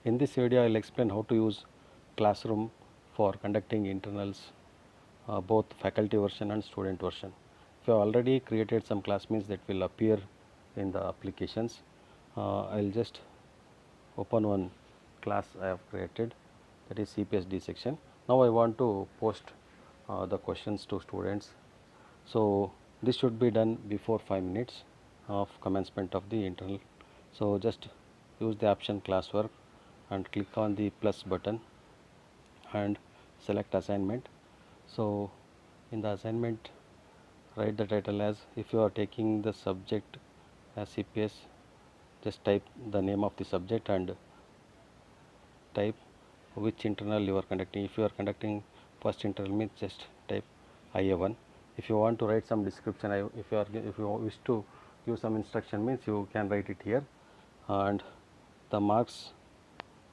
In this video, I will explain how to use Classroom for conducting internals, both faculty version and student version. If you have already created some classmates that will appear in the applications, I will just open one class I have created, that is CPSD section. Now I want to post the questions to students. So this should be done before 5 minutes of commencement of the internal. So just use the option classwork and click on the plus button and select assignment. So in the assignment, write the title as, if you are taking the subject as CPS, just type the name of the subject and type which internal you are conducting. If you are conducting first internal means just type IA1. If you want to write some description, if you wish to give some instruction means you can write it here, and the marks,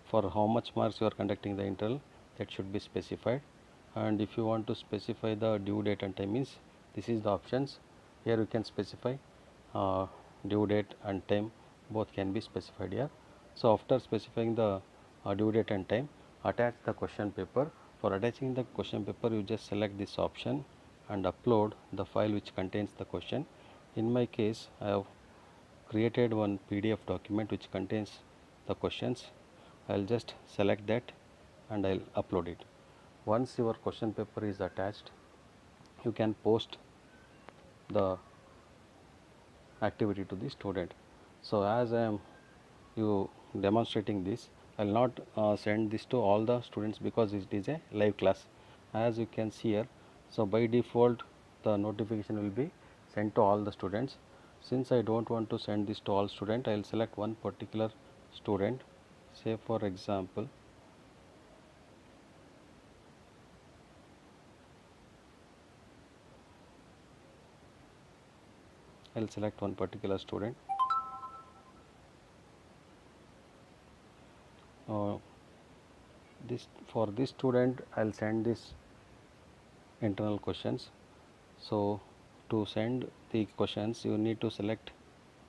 for how much marks you are conducting the internal, that should be specified. And if you want to specify the due date and time means, this is the options. Here you can specify due date and time, both can be specified here. So after specifying the due date and time, attach the question paper. For attaching the question paper, you just select this option and upload the file which contains the question. In my case, I have created one PDF document which contains the questions. I'll just select that and I'll upload it. Once your question paper is attached, you can post the activity to the student. So as I am you demonstrating this, I will not send this to all the students because it is a live class, as you can see here. So by default the notification will be sent to all the students. Since I don't want to send this to all students, I will select one particular student. Say for example, I will select one particular student. Uh, this for this student I will send this internal questions. So to send the questions, you need to select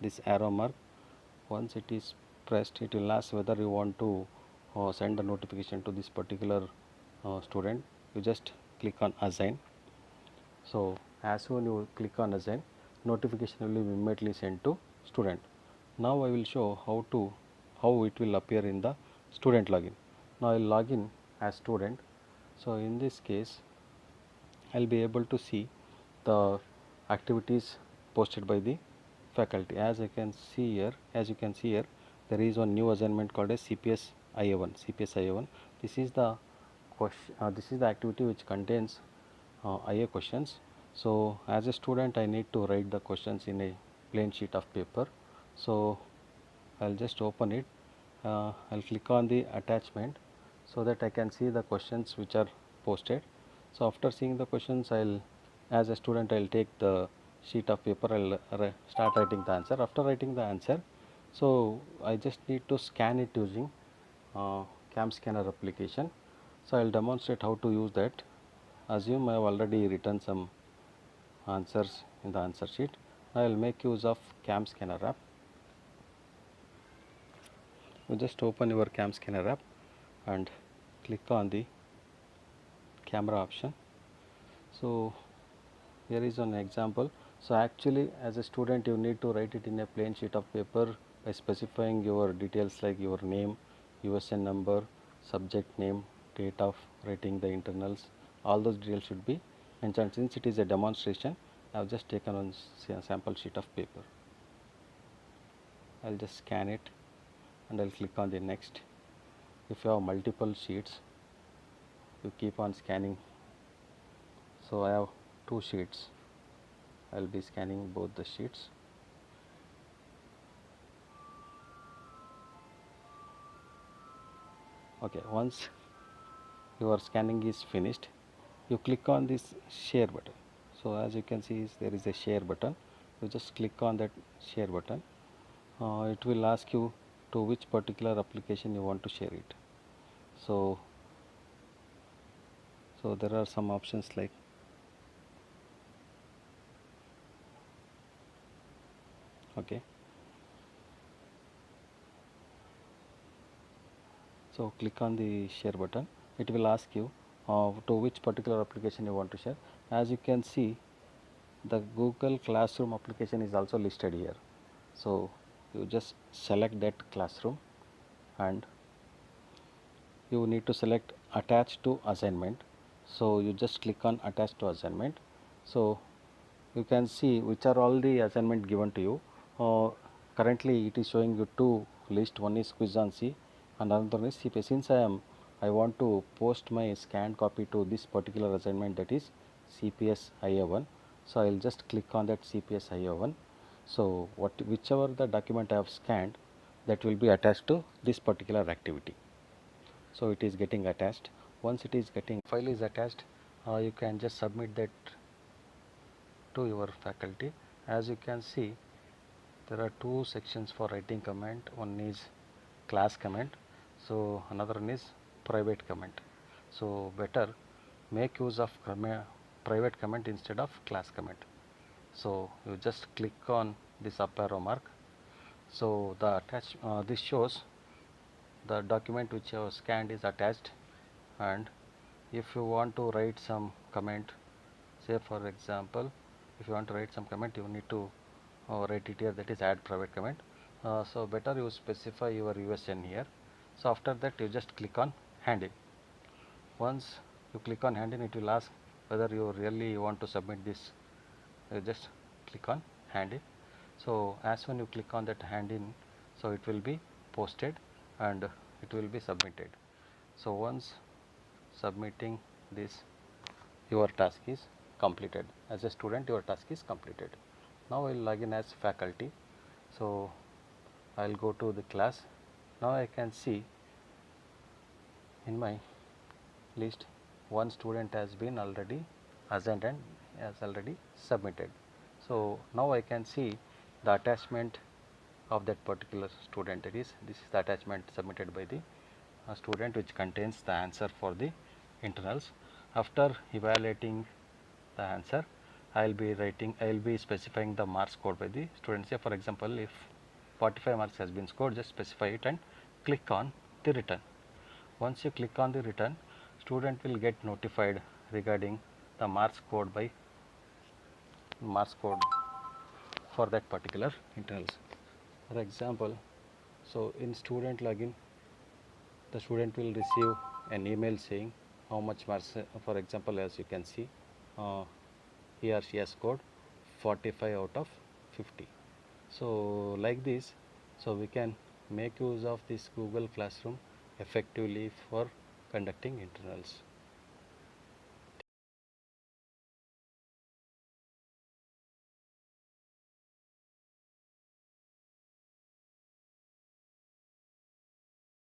this arrow mark. Once it is pressed, it will ask whether you want to send the notification to this particular student. You just click on assign. So as soon you click on assign, notification will be immediately sent to student. Now I will show how it will appear in the student login. Now I will log in as student. So in this case, I will be able to see the activities posted by the faculty. As you can see here, there is one new assignment called as CPS IA1. CPS IA1. This is the this is the activity which contains IA questions. So as a student, I need to write the questions in a plain sheet of paper. So I'll just open it. I'll click on the attachment so that I can see the questions which are posted. So after seeing the questions, as a student, I'll take the sheet of paper, I'll start writing the answer. After writing the answer, so I just need to scan it using cam scanner application. So I'll demonstrate how to use that. Assume I have already written some answers in the answer sheet. I will make use of cam scanner app. You just open your cam scanner app and click on the camera option. So here is an example. So actually, as a student, you need to write it in a plain sheet of paper by specifying your details like your name, USN number, subject name, date of writing the internals. All those details should be mentioned. Since it is a demonstration, I have just taken on a sample sheet of paper. I'll just scan it and I'll click on the next. If you have multiple sheets, you keep on scanning. So I have 2 sheets. I'll be scanning both the sheets. Okay, once your scanning is finished, you click on this share button. So as you can see, there is a share button. You just click on that share button. It will ask you to which particular application you want to share it. So there are some options like okay. So click on the share button. It will ask you to which particular application you want to share. As you can see, the Google Classroom application is also listed here. So you just select that classroom, and you need to select attach to assignment. So you just click on attach to assignment. So you can see which are all the assignment given to you. Currently it is showing you two list. One is quiz on C and another one is CPA. Since I want to post my scanned copy to this particular assignment, that is CPS IA1. So I will just click on that CPS IA1. So whichever the document I have scanned, that will be attached to this particular activity. So it is getting attached. Once it is getting file is attached, you can just submit that to your faculty. As you can see, there are two sections for writing comment. One is class comment, so another one is private comment. So better make use of private comment instead of class comment. So you just click on this up arrow mark. So the this shows the document which you have scanned is attached, and if you want to write some comment, say for example, if you want to write some comment, you need to write it here, that is add private comment. So better you specify your USN here. So after that you just click on hand in. Once you click on hand in, it will ask whether you really want to submit this. You just click on hand in. So as when you click on that hand in, so it will be posted and it will be submitted. So once submitting this, your task is completed. As a student, your task is completed. Now I will log in as faculty. So I will go to the class. Now I can see in my list one student has been already assigned and has already submitted. So now I can see the attachment of that particular student. That is, this is the attachment submitted by the student, which contains the answer for the internals. After evaluating the answer, I will be specifying the marks scored by the student. Say for example, if 45 marks has been scored, just specify it and click on the return. Once you click on the return, student will get notified regarding the marks scored for that particular internals. For example, so in student login, the student will receive an email saying how much marks, for example, as you can see, uh, he or she has scored 45 out of 50. So like this, so we can make use of this Google Classroom effectively for conducting internals.